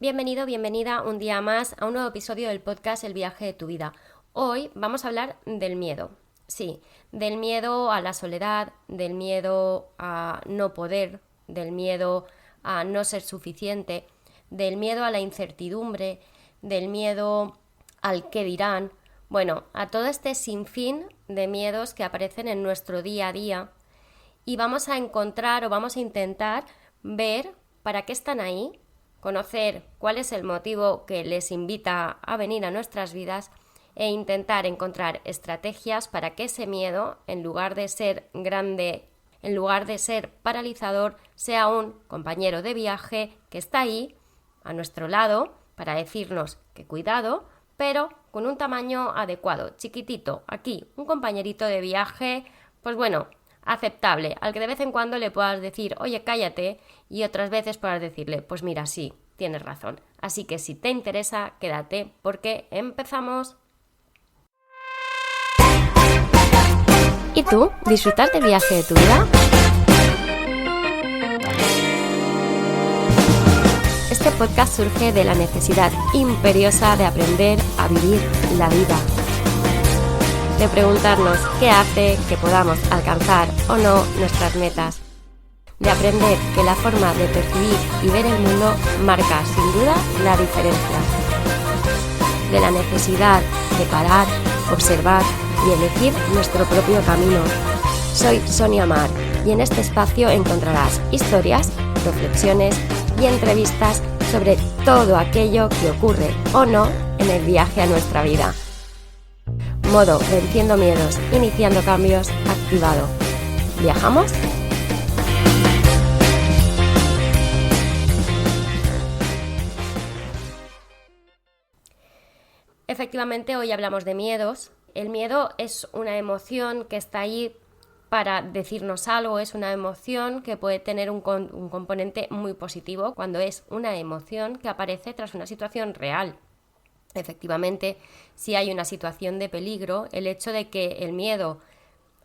Bienvenido, bienvenida un día más a un nuevo episodio del podcast El viaje de tu vida. Hoy vamos a hablar del miedo. Sí, del miedo a la soledad, del miedo a no poder, del miedo a no ser suficiente, del miedo a la incertidumbre, del miedo al qué dirán. Bueno, a todo este sinfín de miedos que aparecen en nuestro día a día y vamos a encontrar o vamos a intentar ver para qué están ahí, conocer cuál es el motivo que les invita a venir a nuestras vidas e intentar encontrar estrategias para que ese miedo, en lugar de ser grande, en lugar de ser paralizador, sea un compañero de viaje que está ahí, a nuestro lado, para decirnos que cuidado, pero con un tamaño adecuado, chiquitito, aquí, un compañerito de viaje, pues bueno, aceptable, al que de vez en cuando le puedas decir, oye, cállate, y otras veces puedas decirle, pues mira, sí, tienes razón. Así que si te interesa, quédate, porque empezamos. ¿Y tú? ¿Disfrutar del viaje de tu vida? Este podcast surge de la necesidad imperiosa de aprender a vivir la vida, de preguntarnos qué hace que podamos alcanzar o no nuestras metas, de aprender que la forma de percibir y ver el mundo marca sin duda la diferencia, de la necesidad de parar, observar y elegir nuestro propio camino. Soy Sonia Mar y en este espacio encontrarás historias, reflexiones y entrevistas sobre todo aquello que ocurre o no en el viaje a nuestra vida. Modo venciendo miedos, iniciando cambios, activado. ¿Viajamos? Efectivamente, hoy hablamos de miedos. El miedo es una emoción que está ahí para decirnos algo, es una emoción que puede tener un componente muy positivo cuando es una emoción que aparece tras una situación real. Efectivamente, si hay una situación de peligro, el hecho de que el miedo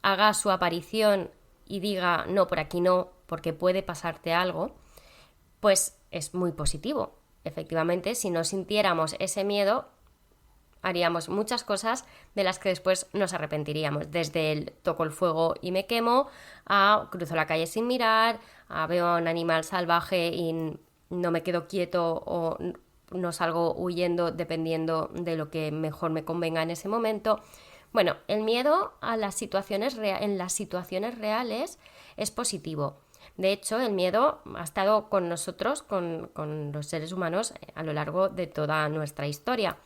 haga su aparición y diga no, por aquí no, porque puede pasarte algo, pues es muy positivo. Efectivamente, si no sintiéramos ese miedo, haríamos muchas cosas de las que después nos arrepentiríamos, desde el toco el fuego y me quemo, a cruzo la calle sin mirar, a veo a un animal salvaje y no me quedo quieto o no salgo huyendo dependiendo de lo que mejor me convenga en ese momento. Bueno, el miedo a las situaciones en las situaciones reales es positivo. De hecho, el miedo ha estado con nosotros, con los seres humanos, a lo largo de toda nuestra historia.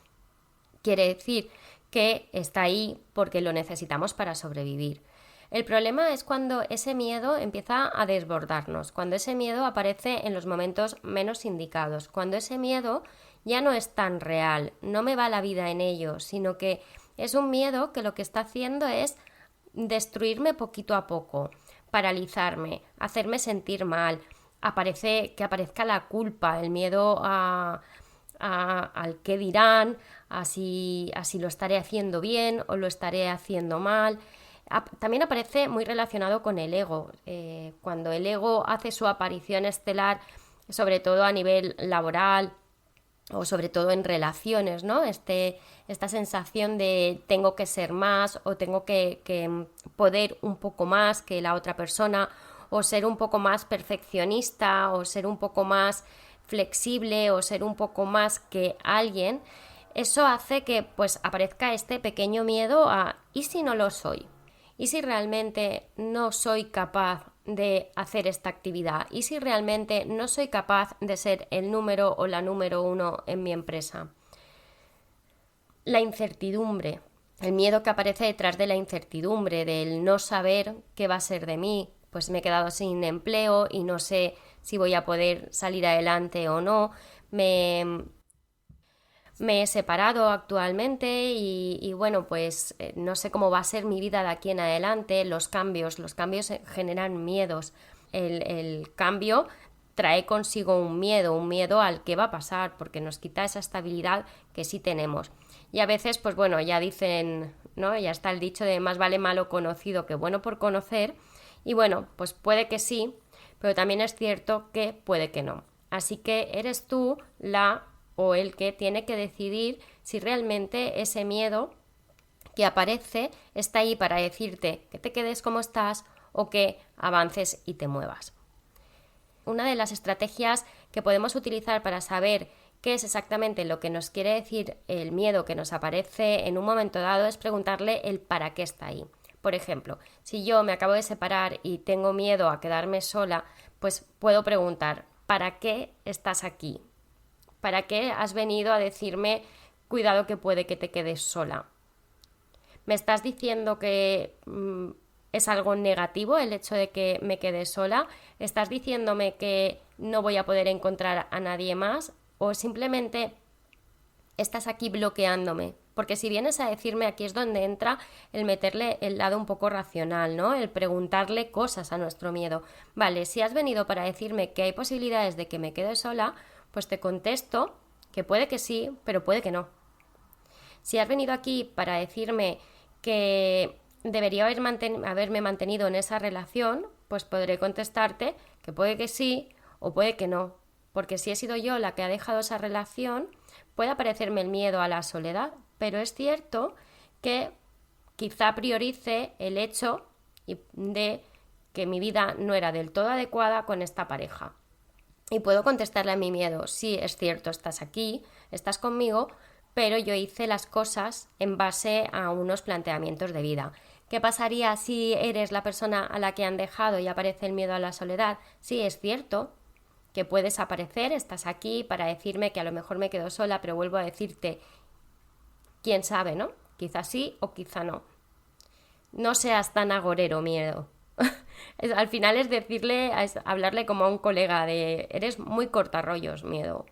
Quiere decir que está ahí porque lo necesitamos para sobrevivir. El problema es cuando ese miedo empieza a desbordarnos, cuando ese miedo aparece en los momentos menos indicados, cuando ese miedo ya no es tan real, no me va la vida en ello, sino que es un miedo que lo que está haciendo es destruirme poquito a poco, paralizarme, hacerme sentir mal, que aparezca la culpa, el miedo al qué dirán, a si lo estaré haciendo bien o lo estaré haciendo mal. También aparece muy relacionado con el ego. Cuando el ego hace su aparición estelar, sobre todo a nivel laboral o sobre todo en relaciones, ¿no? Esta sensación de tengo que ser más o tengo que poder un poco más que la otra persona o ser un poco más perfeccionista o ser un poco más flexible o ser un poco más que alguien, eso hace que pues aparezca este pequeño miedo a ¿y si no lo soy? ¿Y si realmente no soy capaz de hacer esta actividad? ¿Y si realmente no soy capaz de ser el número o la número uno en mi empresa? La incertidumbre, el miedo que aparece detrás de la incertidumbre, del no saber qué va a ser de mí, pues me he quedado sin empleo y no sé si voy a poder salir adelante o no, me he separado actualmente y bueno, pues no sé cómo va a ser mi vida de aquí en adelante, los cambios generan miedos, el cambio trae consigo un miedo al que va a pasar, porque nos quita esa estabilidad que sí tenemos. Y a veces, pues bueno, ya dicen, ¿no? Ya está el dicho de más vale malo conocido que bueno por conocer, y bueno, pues puede que sí, pero también es cierto que puede que no. Así que eres tú la o el que tiene que decidir si realmente ese miedo que aparece está ahí para decirte que te quedes como estás o que avances y te muevas. Una de las estrategias que podemos utilizar para saber qué es exactamente lo que nos quiere decir el miedo que nos aparece en un momento dado es preguntarle el para qué está ahí. Por ejemplo, si yo me acabo de separar y tengo miedo a quedarme sola, pues puedo preguntar, ¿para qué estás aquí? ¿Para qué has venido a decirme, cuidado que puede que te quedes sola? ¿Me estás diciendo que es algo negativo el hecho de que me quede sola? ¿Estás diciéndome que no voy a poder encontrar a nadie más? ¿O simplemente estás aquí bloqueándome? Porque si vienes a decirme, aquí es donde entra el meterle el lado un poco racional, ¿no? El preguntarle cosas a nuestro miedo. Vale, si has venido para decirme que hay posibilidades de que me quede sola, pues te contesto que puede que sí, pero puede que no. Si has venido aquí para decirme que debería haberme mantenido en esa relación, pues podré contestarte que puede que sí o puede que no. Porque si he sido yo la que ha dejado esa relación, puede aparecerme el miedo a la soledad, pero es cierto que quizá priorice el hecho de que mi vida no era del todo adecuada con esta pareja. Y puedo contestarle a mi miedo, sí, es cierto, estás aquí, estás conmigo, pero yo hice las cosas en base a unos planteamientos de vida. ¿Qué pasaría si eres la persona a la que han dejado y aparece el miedo a la soledad? Sí, es cierto que puedes aparecer, estás aquí para decirme que a lo mejor me quedo sola, pero vuelvo a decirte, quién sabe, ¿no? Quizá sí o quizá no. No seas tan agorero, miedo. Al final es decirle, es hablarle como a un colega de, eres muy cortarrollos, miedo.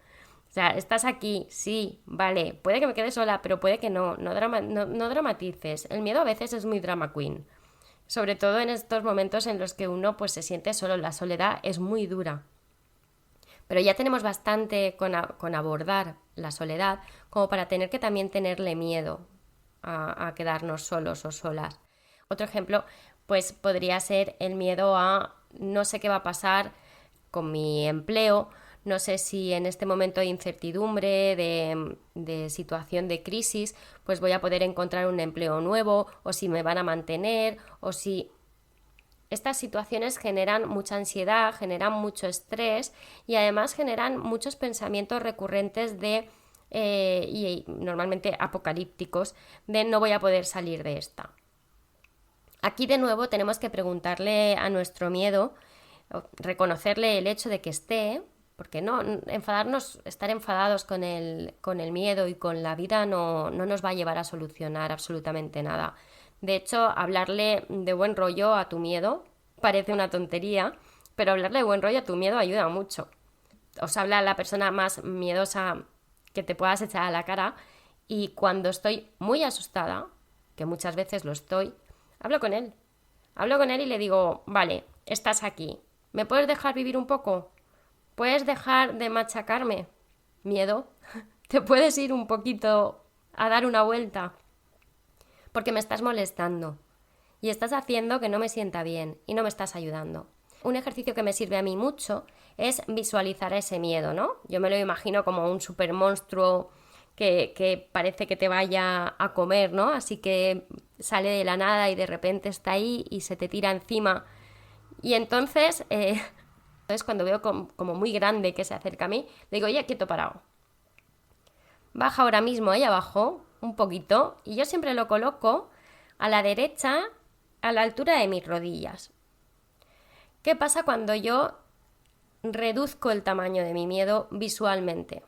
O sea, estás aquí, sí, vale, puede que me quede sola, pero puede que no dramatices. El miedo a veces es muy drama queen, sobre todo en estos momentos en los que uno pues se siente solo. La soledad es muy dura. Pero ya tenemos bastante con abordar la soledad como para tener que también tenerle miedo a quedarnos solos o solas. Otro ejemplo, pues podría ser el miedo a no sé qué va a pasar con mi empleo, no sé si en este momento de incertidumbre, de situación de crisis, pues voy a poder encontrar un empleo nuevo, o si me van a mantener, o si... Estas situaciones generan mucha ansiedad, generan mucho estrés y además generan muchos pensamientos recurrentes y normalmente apocalípticos de no voy a poder salir de esta. Aquí de nuevo tenemos que preguntarle a nuestro miedo, reconocerle el hecho de que esté, porque no enfadarnos, estar enfadados con el miedo y con la vida no nos va a llevar a solucionar absolutamente nada. De hecho, hablarle de buen rollo a tu miedo parece una tontería, pero hablarle de buen rollo a tu miedo ayuda mucho. Os habla la persona más miedosa que te puedas echar a la cara, y cuando estoy muy asustada, que muchas veces lo estoy, hablo con él y le digo, vale, estás aquí, ¿me puedes dejar vivir un poco? ¿Puedes dejar de machacarme? ¿Miedo? ¿Te puedes ir un poquito a dar una vuelta? Porque me estás molestando y estás haciendo que no me sienta bien y no me estás ayudando. Un ejercicio que me sirve a mí mucho es visualizar ese miedo, ¿no? Yo me lo imagino como un super monstruo que parece que te vaya a comer, ¿no? Así que sale de la nada y de repente está ahí y se te tira encima. Y entonces cuando veo como muy grande que se acerca a mí, le digo, oye, quieto, parado. Baja ahora mismo ahí abajo, un poquito, y yo siempre lo coloco a la derecha, a la altura de mis rodillas. ¿Qué pasa cuando yo reduzco el tamaño de mi miedo visualmente?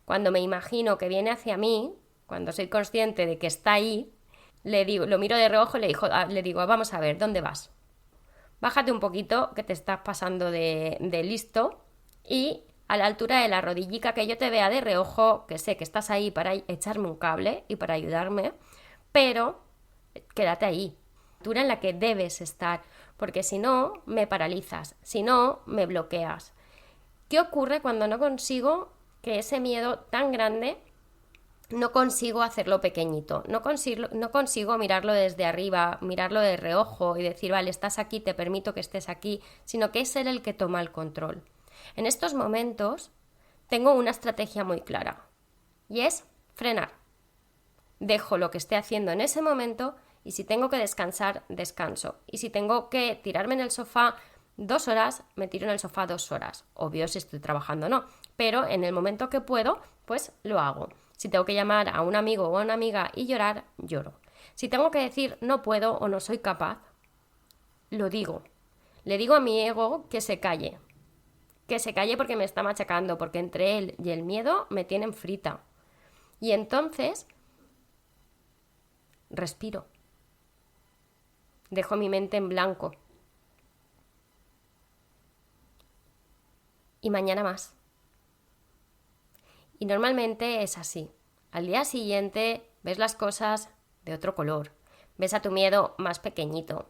Cuando me imagino que viene hacia mí, cuando soy consciente de que está ahí, le digo, lo miro de reojo y le digo, vamos a ver, ¿dónde vas? Bájate un poquito, que te estás pasando de listo, y a la altura de la rodillica, que yo te vea de reojo, que sé que estás ahí para echarme un cable y para ayudarme, pero quédate ahí, altura en la que debes estar, porque si no me paralizas, si no me bloqueas. ¿Qué ocurre cuando no consigo que ese miedo tan grande, no consigo hacerlo pequeñito, no consigo mirarlo desde arriba, mirarlo de reojo y decir, vale, estás aquí, te permito que estés aquí, sino que es él el que toma el control? En estos momentos tengo una estrategia muy clara y es frenar. Dejo lo que esté haciendo en ese momento y si tengo que descansar, descanso. Y si tengo que tirarme en el sofá 2 horas, me tiro en el sofá 2 horas. Obvio si estoy trabajando o no, pero en el momento que puedo, pues lo hago. Si tengo que llamar a un amigo o a una amiga y llorar, lloro. Si tengo que decir no puedo o no soy capaz, lo digo. Le digo a mi ego que se calle. Que se calle porque me está machacando, porque entre él y el miedo me tienen frita. Y entonces respiro. Dejo mi mente en blanco. Y mañana más. Y normalmente es así. Al día siguiente ves las cosas de otro color. Ves a tu miedo más pequeñito.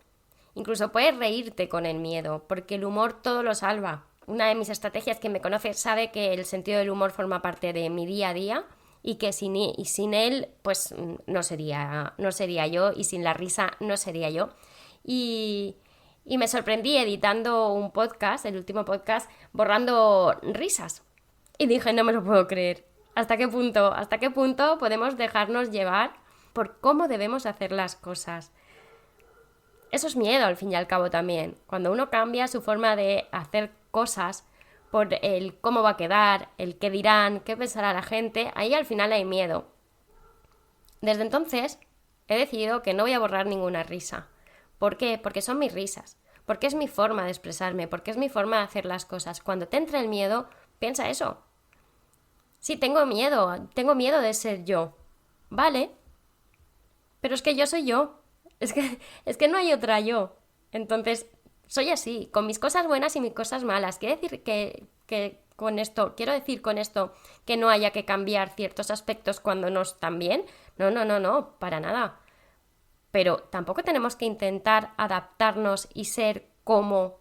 Incluso puedes reírte con el miedo, porque el humor todo lo salva. Una de mis estrategias, quien me conoce sabe que el sentido del humor forma parte de mi día a día y que sin él pues no sería yo y sin la risa no sería yo. Y me sorprendí editando un podcast, el último podcast, borrando risas. Y dije, no me lo puedo creer. ¿Hasta qué punto podemos dejarnos llevar por cómo debemos hacer las cosas? Eso es miedo, al fin y al cabo, también. Cuando uno cambia su forma de hacer cosas por el cómo va a quedar, el qué dirán, qué pensará la gente, ahí al final hay miedo. Desde entonces he decidido que no voy a borrar ninguna risa. ¿Por qué? Porque son mis risas. Porque es mi forma de expresarme, porque es mi forma de hacer las cosas. Cuando te entre el miedo, piensa eso. Sí, tengo miedo de ser yo. Vale, pero es que yo soy yo. Es que no hay otra yo. Entonces, soy así, con mis cosas buenas y mis cosas malas. Quiero decir quiero decir con esto que no haya que cambiar ciertos aspectos cuando no están bien. No, para nada. Pero tampoco tenemos que intentar adaptarnos y ser como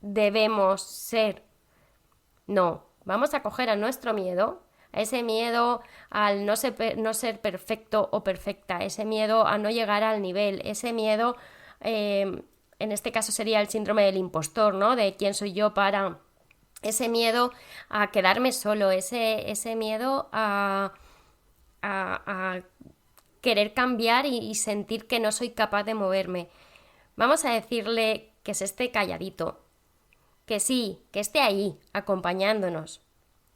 debemos ser. No, vamos a coger a nuestro miedo, a ese miedo al no ser perfecto o perfecta, ese miedo a no llegar al nivel, ese miedo, en este caso sería el síndrome del impostor, ¿no? De quién soy yo para... Ese miedo a quedarme solo, ese miedo a querer cambiar y sentir que no soy capaz de moverme. Vamos a decirle que se esté calladito, que sí, que esté ahí, acompañándonos,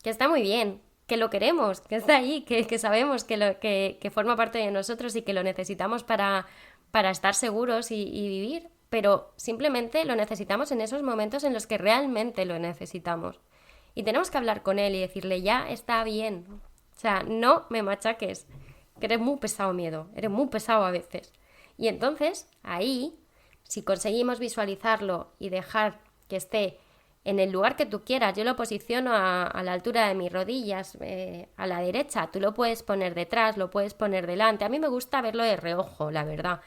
que está muy bien, que lo queremos, que está ahí, que sabemos que forma parte de nosotros y que lo necesitamos para estar seguros y vivir, pero simplemente lo necesitamos en esos momentos en los que realmente lo necesitamos. Y tenemos que hablar con él y decirle, ya está bien, o sea, no me machaques, que eres muy pesado, miedo, eres muy pesado a veces. Y entonces, ahí, si conseguimos visualizarlo y dejar que esté en el lugar que tú quieras, yo lo posiciono a la altura de mis rodillas, a la derecha, tú lo puedes poner detrás, lo puedes poner delante. A mí me gusta verlo de reojo, la verdad,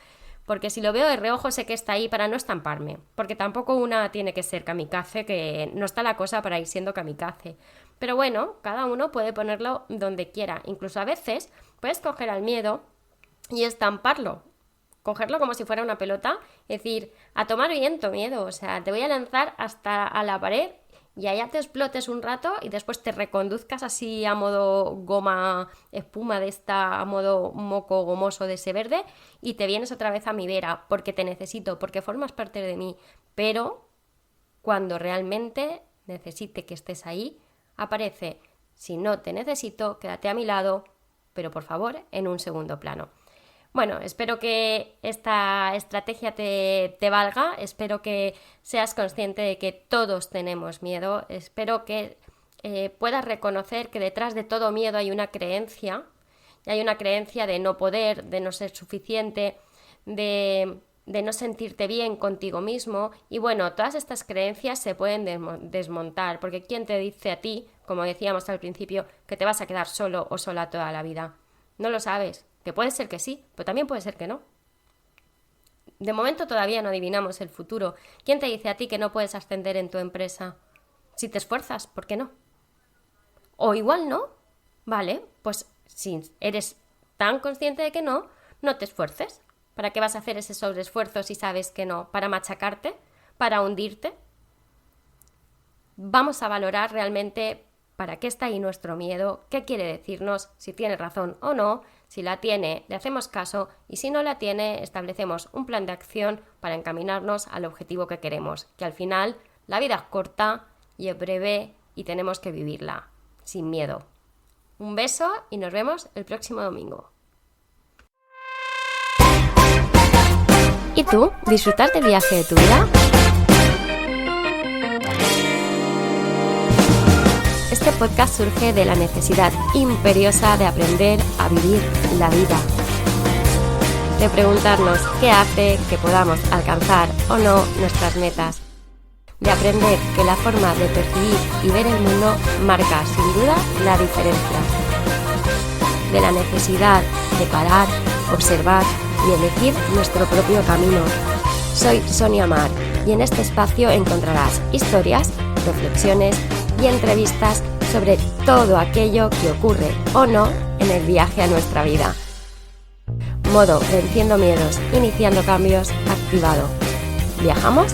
porque si lo veo de reojo sé que está ahí para no estamparme, porque tampoco una tiene que ser kamikaze, que no está la cosa para ir siendo kamikaze. Pero bueno, cada uno puede ponerlo donde quiera, incluso a veces puedes coger al miedo y estamparlo. Cogerlo como si fuera una pelota, es decir, a tomar viento, miedo, o sea, te voy a lanzar hasta a la pared y allá te explotes un rato y después te reconduzcas así a modo goma espuma de esta, a modo moco gomoso de ese verde y te vienes otra vez a mi vera porque te necesito, porque formas parte de mí, pero cuando realmente necesite que estés ahí, aparece, si no te necesito, quédate a mi lado, pero por favor, en un segundo plano. Bueno, espero que esta estrategia te valga, espero que seas consciente de que todos tenemos miedo, espero que puedas reconocer que detrás de todo miedo hay una creencia, y hay una creencia de no poder, de no ser suficiente, de no sentirte bien contigo mismo, y bueno, todas estas creencias se pueden desmontar, porque ¿quién te dice a ti, como decíamos al principio, que te vas a quedar solo o sola toda la vida? No lo sabes. Que puede ser que sí, pero también puede ser que no. De momento todavía no adivinamos el futuro. ¿Quién te dice a ti que no puedes ascender en tu empresa? Si te esfuerzas, ¿por qué no? O igual no. Vale, pues si eres tan consciente de que no, no te esfuerces. ¿Para qué vas a hacer ese sobreesfuerzo si sabes que no? ¿Para machacarte? ¿Para hundirte? vamos a valorar realmente para qué está ahí nuestro miedo, qué quiere decirnos, si tiene razón o no. Si la tiene, le hacemos caso, y si no la tiene, establecemos un plan de acción para encaminarnos al objetivo que queremos, que al final la vida es corta y es breve y tenemos que vivirla sin miedo. Un beso y nos vemos el próximo domingo. ¿Y tú? ¿Disfrutas del viaje de tu vida? Este podcast surge de la necesidad imperiosa de aprender a vivir la vida. De preguntarnos qué hace que podamos alcanzar o no nuestras metas. De aprender que la forma de percibir y ver el mundo marca sin duda la diferencia. De la necesidad de parar, observar y elegir nuestro propio camino. Soy Sonia Mar y en este espacio encontrarás historias, reflexiones y entrevistas sobre todo aquello que ocurre o no en el viaje a nuestra vida. Modo Venciendo Miedos, Iniciando Cambios activado. ¿Viajamos?